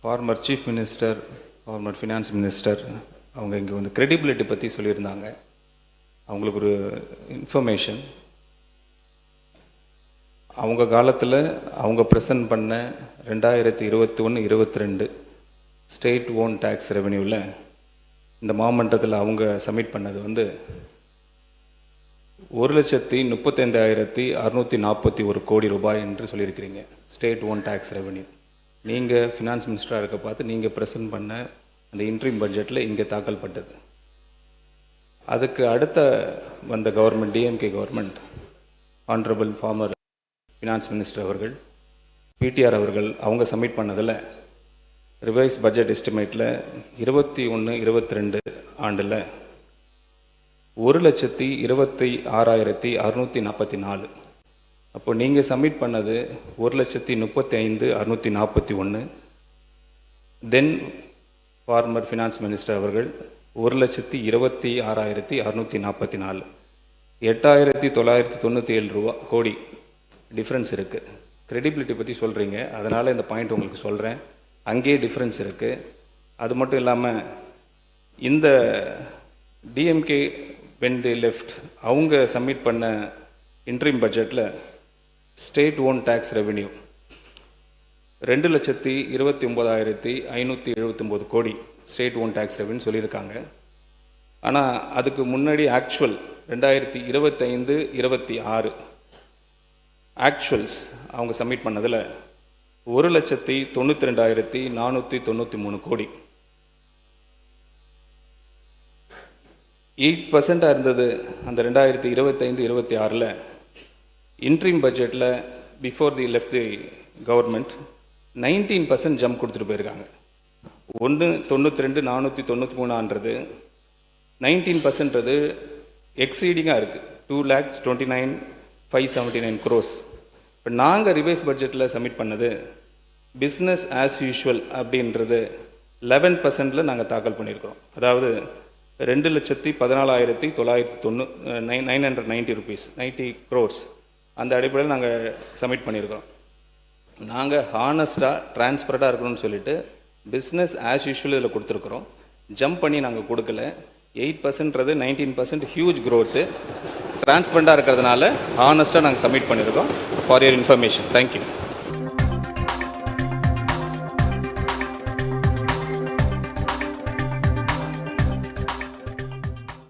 Farmer chief minister, former finance minister அவங்க இங்கே வந்து கிரெடிபிலிட்டி பற்றி சொல்லியிருந்தாங்க. அவங்களுக்கு ஒரு இன்ஃபர்மேஷன், அவங்க காலத்தில் அவங்க ப்ரெசன்ட் பண்ண 2021-22 ஸ்டேட் ஓன் டேக்ஸ் ரெவென்யூவில் இந்த மாமன்றத்தில் அவங்க சப்மிட் பண்ணது வந்து 1,35,641 கோடி ரூபாய் என்று சொல்லியிருக்கிறீங்க. ஸ்டேட் ஓன் டேக்ஸ் ரெவென்யூ நீங்கள் ஃபினான்ஸ் மினிஸ்டராக இருக்க பார்த்து நீங்கள் ப்ரெசன்ட் பண்ண அந்த இன்ட்ரீம் பட்ஜெட்டில் இங்கே தாக்கல் பட்டது. அதுக்கு அடுத்த வந்த government, DMK government, honourable former finance minister அவர்கள், பிடிஆர் அவர்கள் அவங்க சப்மிட் பண்ணதில் ரிவைஸ் பட்ஜெட் எஸ்டிமேட்டில் 21-22 ஆண்டில் 1,26,644. அப்போ நீங்கள் சப்மிட் பண்ணது 1,35,641. தென் ஃபார்மர் ஃபினான்ஸ் மினிஸ்டர் அவர்கள் 1,26,644. 8,997 கோடி டிஃப்ரென்ஸ் இருக்குது. கிரெடிபிலிட்டி பற்றி சொல்கிறீங்க, அதனால் இந்த பாயிண்ட் உங்களுக்கு சொல்கிறேன். அங்கேயே டிஃப்ரென்ஸ் இருக்குது. அது மட்டும் இல்லாமல் இந்த டிஎம்கே வென் தி லெஃப்ட் அவங்க சப்மிட் பண்ண இன்ட்ரீம் பட்ஜெட்டில் ஸ்டேட் ஓன் டேக்ஸ் ரெவென்யூ 2,29,579 கோடி ஸ்டேட் ஓன் டேக்ஸ் ரெவென்யூ சொல்லியிருக்காங்க. ஆனால் அதுக்கு முன்னாடி ஆக்சுவல் 2025-26 ஆக்சுவல்ஸ் அவங்க சப்மிட் பண்ணதில் 1,92,493 கோடி. 8% இருந்தது அந்த 2025-26. இன்ட்ரீம் பட்ஜெட்டில் before the left the government 19% jump கொடுத்துட்டு போயிருக்காங்க. 92,493 19% எக்ஸீடிங்காக இருக்குது. 2,29,579 crores. இப்போ நாங்கள் ரிவைஸ் பட்ஜெட்டில் சப்மிட் பண்ணது பிஸ்னஸ் ஆஸ் யூஷுவல் அப்படின்றது 11% நாங்கள் தாக்கல் பண்ணியிருக்கிறோம். அதாவது 2,14,990 rupees, 90 crores. அந்த அடிப்படையில் நாங்கள் சப்மிட் பண்ணியிருக்கிறோம். நாங்கள் ஹானஸ்ட்டாக டிரான்ஸ்பரண்ட்டாக இருக்கணும்னு சொல்லிட்டு பிஸ்னஸ் ஆஸ் யூஷுவல் இதில் கொடுத்துருக்குறோம். ஜம்ப் பண்ணி நாங்கள் கொடுக்கல. 8%ன்றது 19% ஹியூஜ் க்ரோத்து. டிரான்ஸ்பரண்ட்டாக இருக்கிறதுனால ஹானஸ்ட்டாக நாங்கள் சப்மிட் பண்ணியிருக்கோம். For your information. தேங்க்யூ.